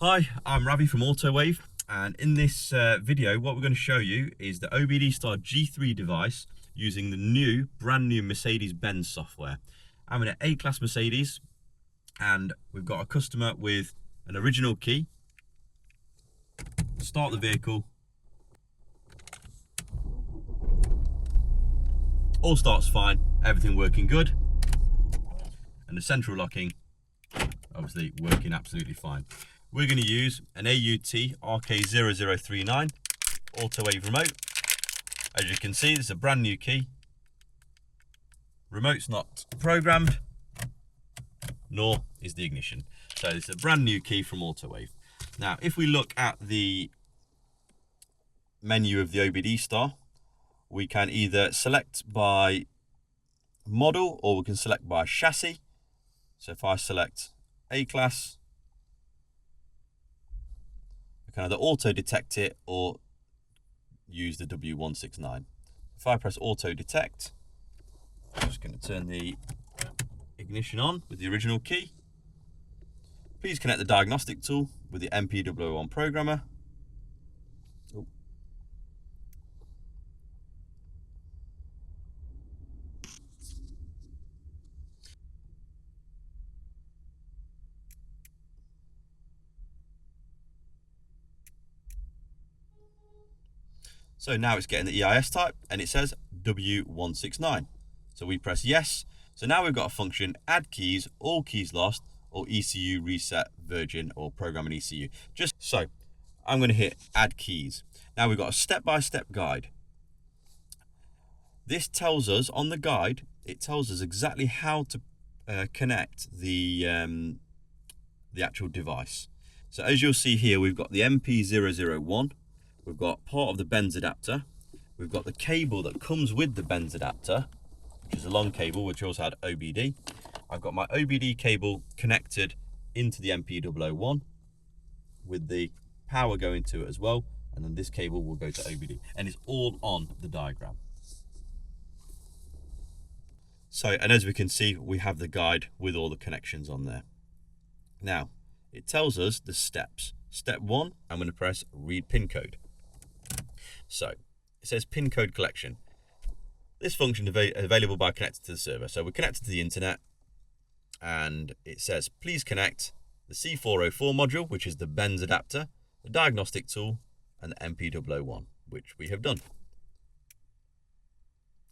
Hi, I'm Ravi from AutoWave, and in this video what we're going to show you is the OBDSTAR G3 device using the brand new Mercedes Benz software. I'm in an A-Class Mercedes and we've got a customer with an original key. Start the vehicle. All starts fine, everything working good, and the central locking obviously working absolutely fine. We're going to use an AUT RK0039 AutoWave remote. As you can see, this is a brand new key. Remote's not programmed, nor is the ignition. So it's a brand new key from AutoWave. Now, if we look at the menu of the OBDSTAR, we can either select by model or we can select by chassis. So if I select A-Class, we can either auto detect it or use the W169. If I press auto detect, I'm just going to turn the ignition on with the original key. Please connect the diagnostic tool with the MP001 programmer. So now it's getting the EIS type and it says W169. So we press yes. So now we've got a function, add keys, all keys lost, or ECU reset virgin or programming ECU. Just so I'm going to hit add keys. Now we've got a step-by-step guide. This tells us on the guide, it tells us exactly how to connect the actual device. So as you'll see here, we've got the MP001. We've got part of the BENZ adapter. We've got the cable that comes with the BENZ adapter, which is a long cable, which also had OBD. I've got my OBD cable connected into the MP001 with the power going to it as well. And then this cable will go to OBD. And it's all on the diagram. So, and as we can see, we have the guide with all the connections on there. Now, it tells us the steps. Step 1, I'm going to press read pin code. So it says pin code collection. This function is available by connecting to the server. So we're connected to the internet and it says please connect the C404 module, which is the BENZ adapter, the diagnostic tool, and the MP001, which we have done.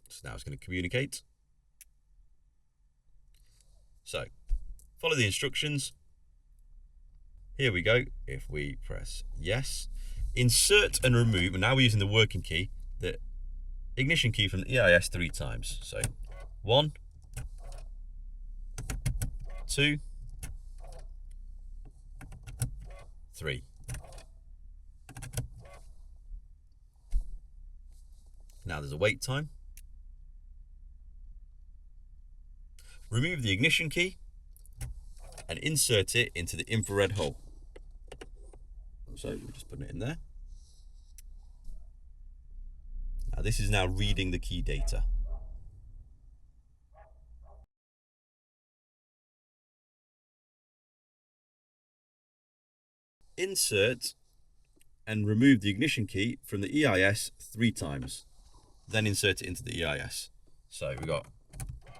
So now it's going to communicate. So follow the instructions. Here we go. If we press yes, insert and remove, and now we're using the working key, the ignition key from the EIS 3 times. So 1, 2, 3. Now there's a wait time. Remove the ignition key and insert it into the infrared hole. So we're just putting it in there. Now this is now reading the key data. Insert and remove the ignition key from the EIS 3 times. Then insert it into the EIS. So we've got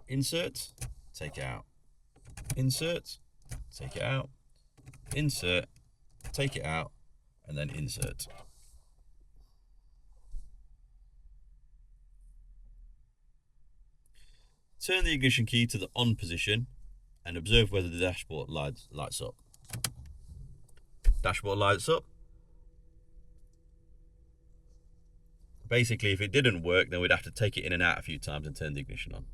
insert, take it out, insert, take it out, insert, take it out, and then insert. Turn the ignition key to the on position and observe whether the dashboard lights up. Dashboard lights up. Basically, if it didn't work, then we'd have to take it in and out a few times and turn the ignition on.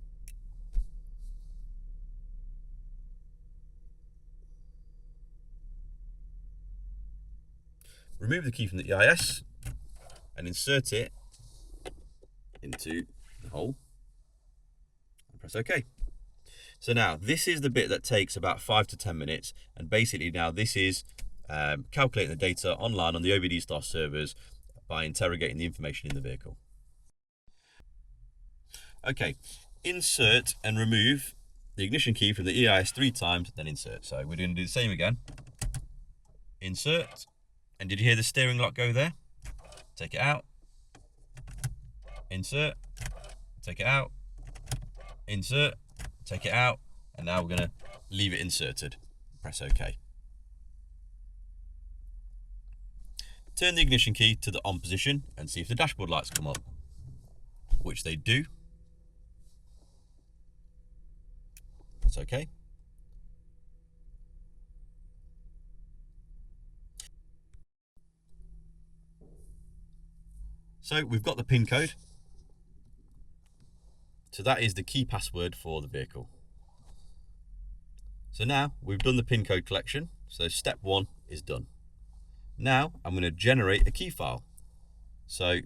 Remove the key from the EIS and insert it into the hole and press OK. So now this is the bit that takes about 5 to 10 minutes, and basically now this is calculating the data online on the OBDSTAR servers by interrogating the information in the vehicle. Okay, insert and remove the ignition key from the EIS 3 times, then insert. So we're going to do the same again. insert, and did you hear the steering lock go there? Take it out, insert, take it out, insert, take it out, and now we're going to leave it inserted. Press OK. Turn the ignition key to the on position and see if the dashboard lights come up, which they do. That's OK. So we've got the PIN code. So that is the key password for the vehicle. So now we've done the PIN code collection. So step 1 is done. Now I'm going to generate a key file. So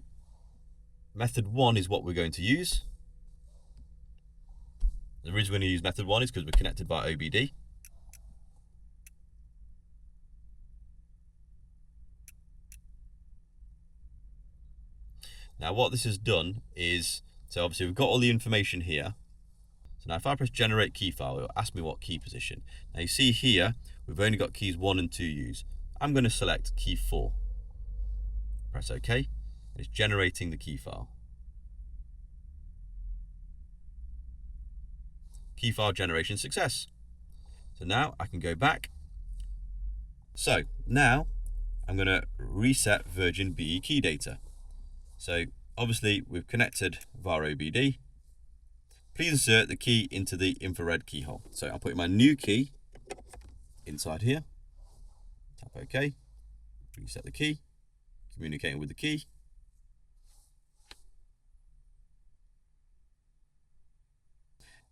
method 1 is what we're going to use. The reason we're going to use method 1 is because we're connected by OBD. Now what this has done is, so obviously we've got all the information here. So now if I press generate key file, it'll ask me what key position. Now you see here, we've only got keys 1 and 2 used. I'm going to select key 4. Press OK. It's generating the key file. Key file generation success. So now I can go back. So now I'm going to reset Virgin BE key data. So obviously we've connected via OBD. Please insert the key into the infrared keyhole. So I'll put my new key inside here. Tap OK. Reset the key. Communicating with the key.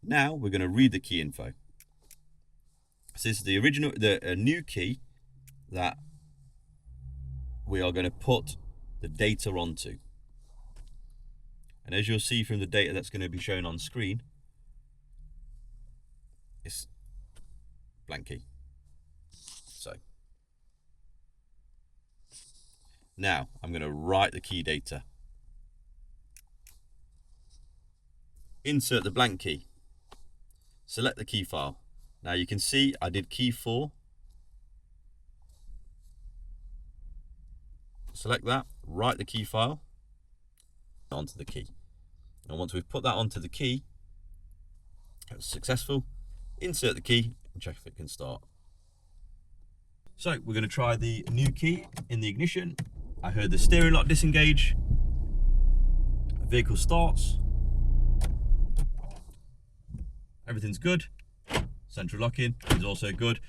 Now we're going to read the key info. So this is the original, the new key that we are going to put the data onto. And as you'll see from the data that's going to be shown on screen, it's blank key. So now I'm going to write the key data. Insert the blank key. Select the key file. Now you can see I did key 4. Select that, write the key file onto the key. And once we've put that onto the key, it's successful, insert the key and check if it can start. So we're going to try the new key in the ignition. I heard the steering lock disengage. The vehicle starts. Everything's good. Central locking is also good.